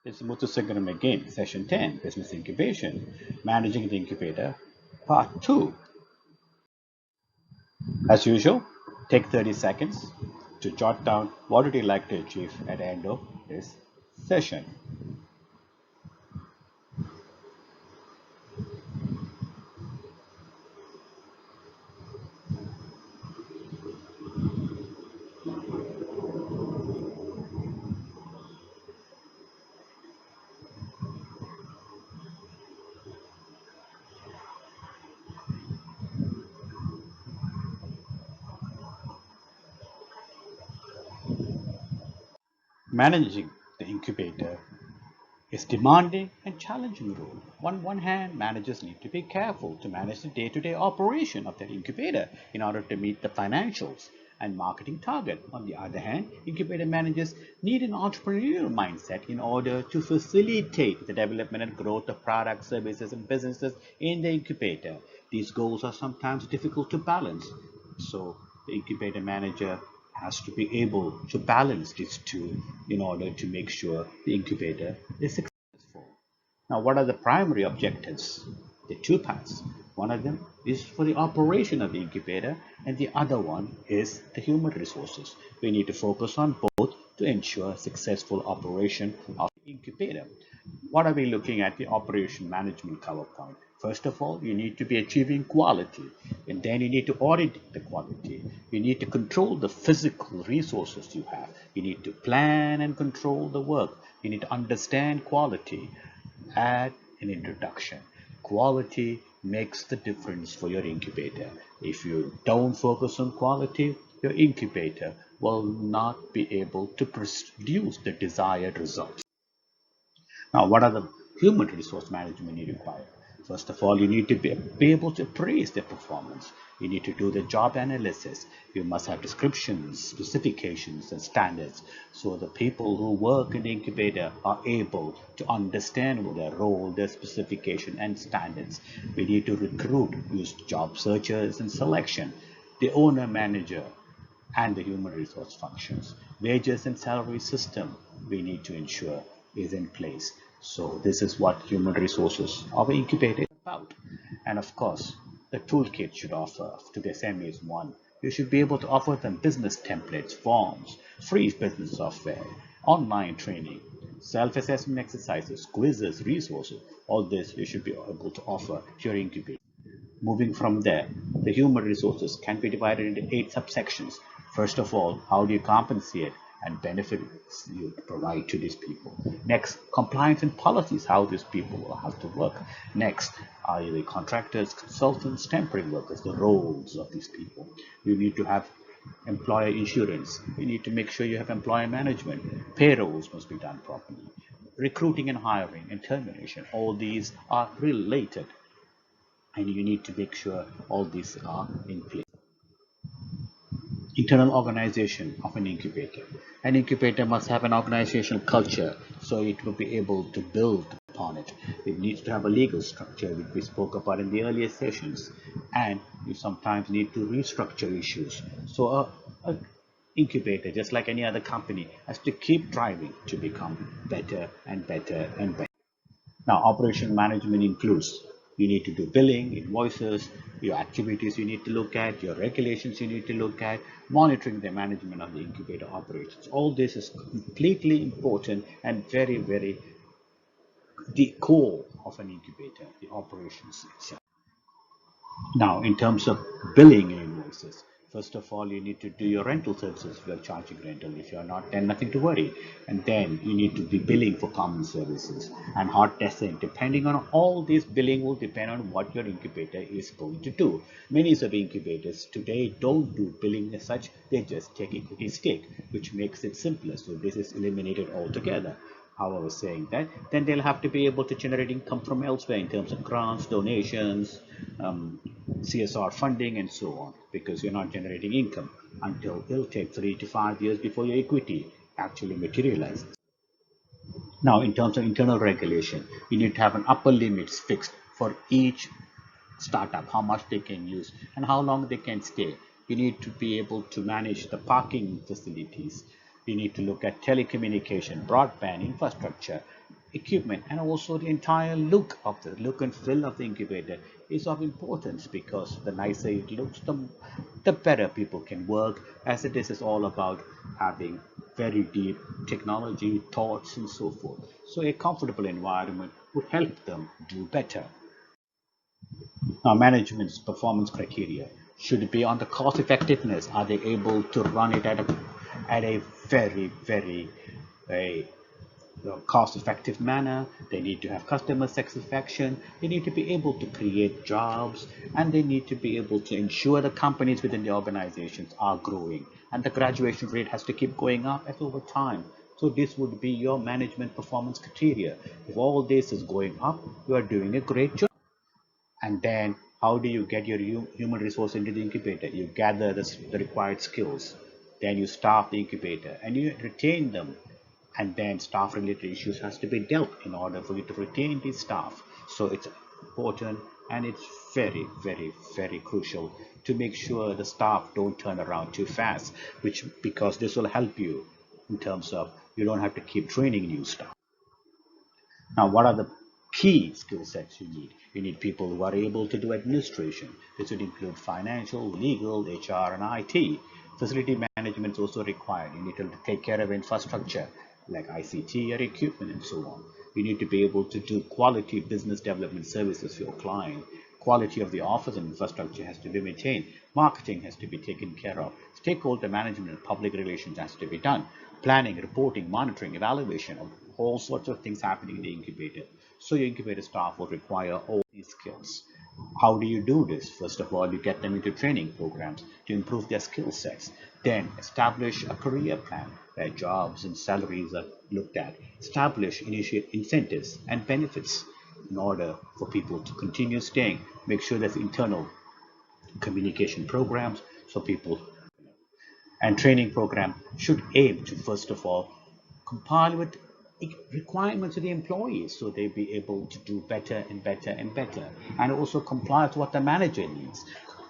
It's Muthusundaram again, Session 10, Business Incubation, Managing the Incubator, Part 2. As usual, take 30 seconds to jot down what would you like to achieve at the end of this session. Managing the incubator is demanding and challenging role. On one hand, managers need to be careful to manage the day-to-day operation of their incubator in order to meet the financials and marketing target. On the other hand, incubator managers need an entrepreneurial mindset in order to facilitate the development and growth of products, services, and businesses in the incubator. These goals are sometimes difficult to balance, so the incubator manager has to be able to balance these two in order to make sure the incubator is successful. Now, what are the primary objectives? The two parts. One of them is for the operation of the incubator, and the other one is the human resources. We need to focus on both to ensure successful operation of the incubator. What are we looking at the operation management cover point? First of all, you need to be achieving quality, and then you need to audit the quality. You need to control the physical resources you have. You need to plan and control the work. You need to understand quality. Add an introduction. Quality makes the difference for your incubator. If you don't focus on quality, your incubator will not be able to produce the desired results. Now, what are the human resource management you require? First of all, you need to be able to appraise their performance. You need to do the job analysis. You must have descriptions, specifications, and standards so the people who work in the incubator are able to understand their role, their specification, and standards. We need to recruit, use job searchers and selection. The owner manager and the human resource functions. Wages and salary system we need to ensure is in place. So this is what human resources of incubator is about. And of course, the toolkit should offer to the SMEs one. You should be able to offer them business templates, forms, free business software, online training, self-assessment exercises, quizzes, resources. All this you should be able to offer to your incubator. Moving from there, the human resources can be divided into 8 subsections. First of all, how do you compensate and benefits you provide to these people? Next, compliance and policies, how these people will have to work. Next, are they contractors, consultants, temporary workers, the roles of these people. You need to have employer insurance. You need to make sure you have employer management. Payrolls must be done properly. Recruiting and hiring and termination, all these are related, and you need to make sure all these are in place. Internal organization of an incubator. An incubator must have an organizational culture so it will be able to build upon it. It needs to have a legal structure, which we spoke about in the earlier sessions, and you sometimes need to restructure issues. So a incubator, just like any other company, has to keep driving to become better and better and better. Now, operation management includes you need to do billing, invoices, your activities you need to look at, your regulations you need to look at, monitoring the management of the incubator operations. All this is completely important and very, very the core of an incubator, the operations itself. Now, in terms of billing invoices, first of all, you need to do your rental services if you're charging rental. If you're not, then nothing to worry. And then you need to be billing for common services and hot testing. Depending on all this, billing will depend on what your incubator is going to do. Many of the incubators today don't do billing as such, they just take equity stake, which makes it simpler. So this is eliminated altogether. However, saying that, then they'll have to be able to generate income from elsewhere in terms of grants, donations, CSR funding, and so on, because you're not generating income until it'll take 3 to 5 years before your equity actually materializes. Now, in terms of internal regulation, you need to have an upper limits fixed for each startup, how much they can use and how long they can stay. You need to be able to manage the parking facilities, You need to look at telecommunication, broadband, infrastructure, equipment, and also the entire look and feel of the incubator is of importance, because the nicer it looks, the better people can work, as it is all about having very deep technology thoughts and so forth. So a comfortable environment would help them do better. Now, management's performance criteria should be on the cost effectiveness. Are they able to run it at a very a cost effective manner? They need to have customer satisfaction. They need to be able to create jobs, and they need to be able to ensure the companies within the organizations are growing, and the graduation rate has to keep going up as over time. So this would be your management performance criteria. If all this is going up, you are doing a great job. And then how do you get your human resource into the incubator? You gather the required skills, then you staff the incubator and you retain them, and then staff related issues has to be dealt in order for you to retain these staff. So it's important, and it's very crucial to make sure the staff don't turn around too fast, which because this will help you in terms of you don't have to keep training new staff. Now, what are the key skill sets you need? You need people who are able to do administration. This would include financial, legal, HR, and IT. Facility management is also required. You need to take care of infrastructure like ICT or equipment and so on. You need to be able to do quality business development services for your client. Quality of the office and infrastructure has to be maintained. Marketing has to be taken care of. Stakeholder management and public relations has to be done. Planning, reporting, monitoring, evaluation of all sorts of things happening in the incubator. So your incubator staff will require all these skills. How do you do this? First of all, you get them into training programs to improve their skill sets. Then establish a career plan where jobs and salaries are looked at. Establish initiate incentives and benefits in order for people to continue staying. Make sure there's internal communication programs so people and training program should aim to first of all compile with requirements of the employees so they be able to do better and better and better, and also comply with what the manager needs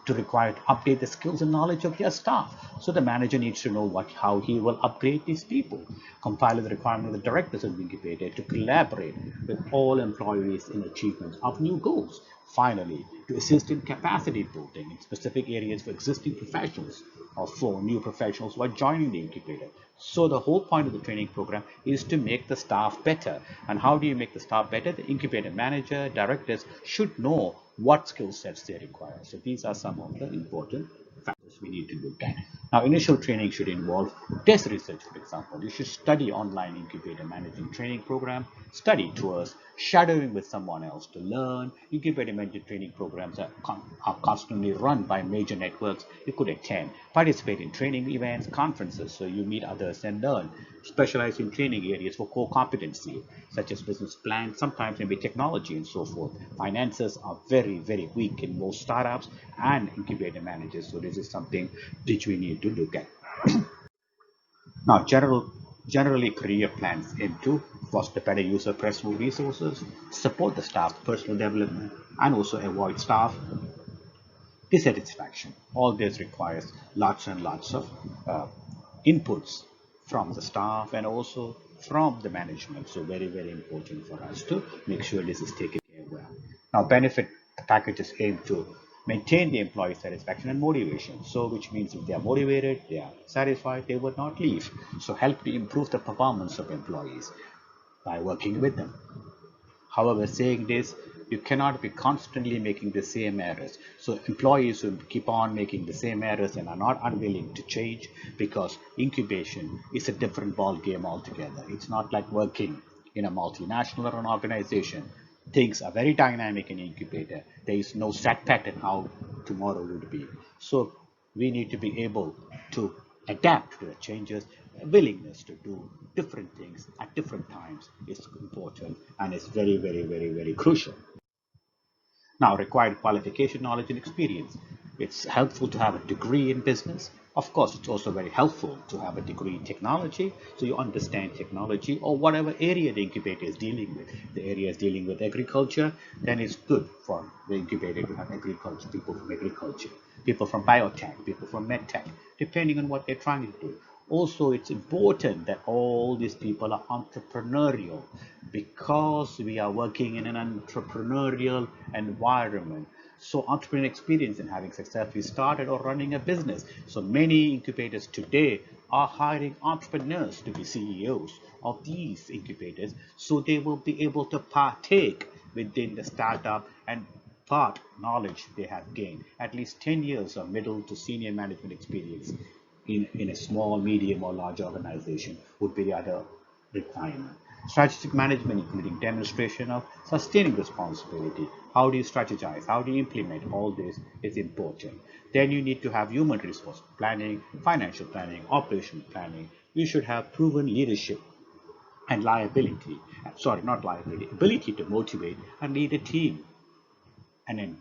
to require to update the skills and knowledge of their staff. So the manager needs to know how he will upgrade these people. Compile with the requirement of the directors of the incubator to collaborate with all employees in achievement of new goals. Finally, to assist in capacity building in specific areas for existing professionals or for new professionals who are joining the incubator. So the whole point of the training program is to make the staff better. And how do you make the staff better? The incubator manager, directors should know what skill sets they require. So these are some of the important factors we need to look at. Now, initial training should involve desk research, for example. You should study online incubator managing training program, study tours, shadowing with someone else to learn. Incubator management training programs are constantly run by major networks. You could attend, participate in training events, conferences, so you meet others and learn. Specialize in training areas for core competency, such as business plans, sometimes maybe technology and so forth. Finances are very weak in most startups and incubator managers, so this is something which we need to look at. Now, generally career plans aim to foster better use of personal resources, support the staff's personal development, and also avoid staff dissatisfaction. All this requires lots and lots of inputs from the staff and also from the management. So very important for us to make sure this is taken care of well. Now, benefit packages aim to maintain the employee satisfaction and motivation. So which means if they are motivated, they are satisfied, they would not leave. So help to improve the performance of employees by working with them. However, saying this, you cannot be constantly making the same errors. So employees who keep on making the same errors and are not unwilling to change, because incubation is a different ball game altogether. It's not like working in a multinational or an organization. Things are very dynamic in incubator. There is no set pattern how tomorrow would be. So we need to be able to adapt to the changes. A willingness to do different things at different times is important and is very crucial. Now, required qualification, knowledge, and experience. It's helpful to have a degree in business. Of course, it's also very helpful to have a degree in technology, so you understand technology or whatever area the incubator is dealing with. The area is dealing with agriculture, then it's good for the incubator to have agriculture, people from biotech, people from medtech, depending on what they're trying to do. Also, it's important that all these people are entrepreneurial because we are working in an entrepreneurial environment. So entrepreneurial experience in having successfully started or running a business. So many incubators today are hiring entrepreneurs to be CEOs of these incubators, so they will be able to partake within the startup and part knowledge they have gained. At least 10 years of middle to senior management experience in a small, medium, or large organization would be the other requirement. Strategic management, including demonstration of sustaining responsibility. How do you strategize? How do you implement? All this is important. Then you need to have human resource planning, financial planning, operational planning. You should have proven leadership and liability. Sorry, not liability, ability to motivate and lead a team and,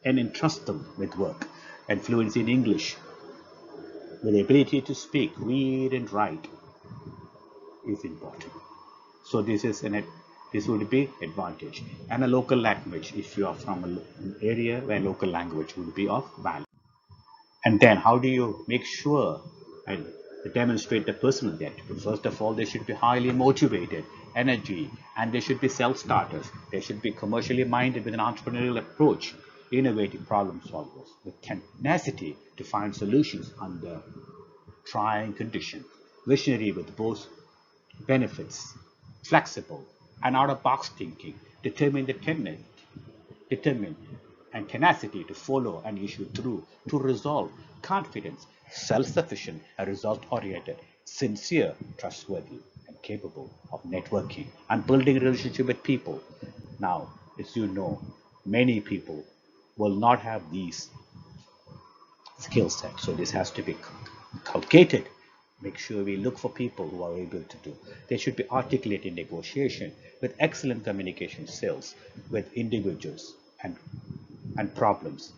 and entrust them with work. And fluency in English with the ability to speak, read, and write is important. So this would be advantage. And a local language if you are from an area where local language would be of value. And then how do you make sure and demonstrate the personal attribute? First of all, they should be highly motivated, energy, and they should be self-starters. They should be commercially minded with an entrepreneurial approach, innovative problem solvers with tenacity to find solutions under trying conditions, visionary with both benefits, flexible and out-of-box thinking, determined and tenacity to follow an issue through, to resolve, confidence, self-sufficient and result-oriented, sincere, trustworthy, and capable of networking and building a relationship with people. Now, as you know, many people will not have these skill set. So this has to be cultivated. Make sure we look for people who are able to do. They should be articulate in negotiation with excellent communication skills with individuals and problems.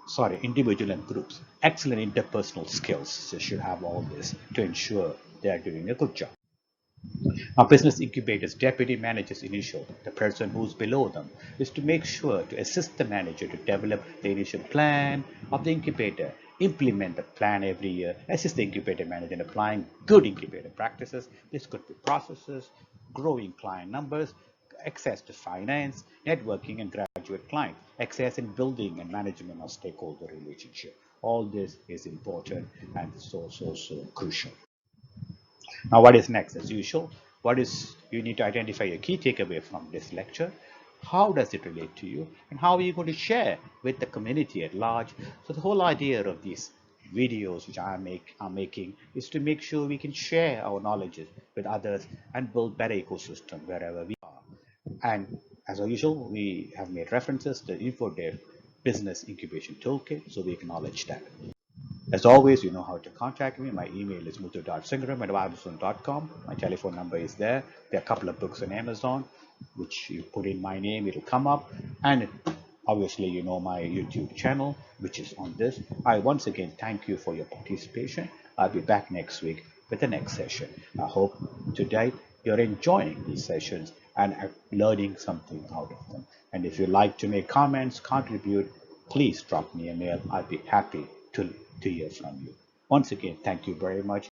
Sorry, individual and groups. Excellent interpersonal skills. They should have all this to ensure they are doing a good job. Now, business incubators, deputy managers initial, the person who's below them, is to make sure to assist the manager to develop the initial plan of the incubator, implement the plan every year, assist the incubator manager in applying good incubator practices. This could be processes, growing client numbers, access to finance, networking and graduate clients, access in building and management of stakeholder relationship. All this is important and so crucial. Now, what is next? As usual, what is you need to identify your key takeaway from this lecture. How does it relate to you, and how are you going to share with the community at large? So the whole idea of these videos which I'm making is to make sure we can share our knowledges with others and build better ecosystem wherever we are. And as usual, we have made references to InfoDev Business Incubation Toolkit, so we acknowledge that. As always, you know how to contact me. My email is muthu.singram@amazon.com. My telephone number is there. There are a couple of books on Amazon, which you put in my name, it'll come up. And obviously, you know my YouTube channel, which is on this. I once again thank you for your participation. I'll be back next week with the next session. I hope today you're enjoying these sessions and are learning something out of them. And if you like to make comments, contribute, please drop me a mail. I'll be happy to hear from you. Once again, thank you very much.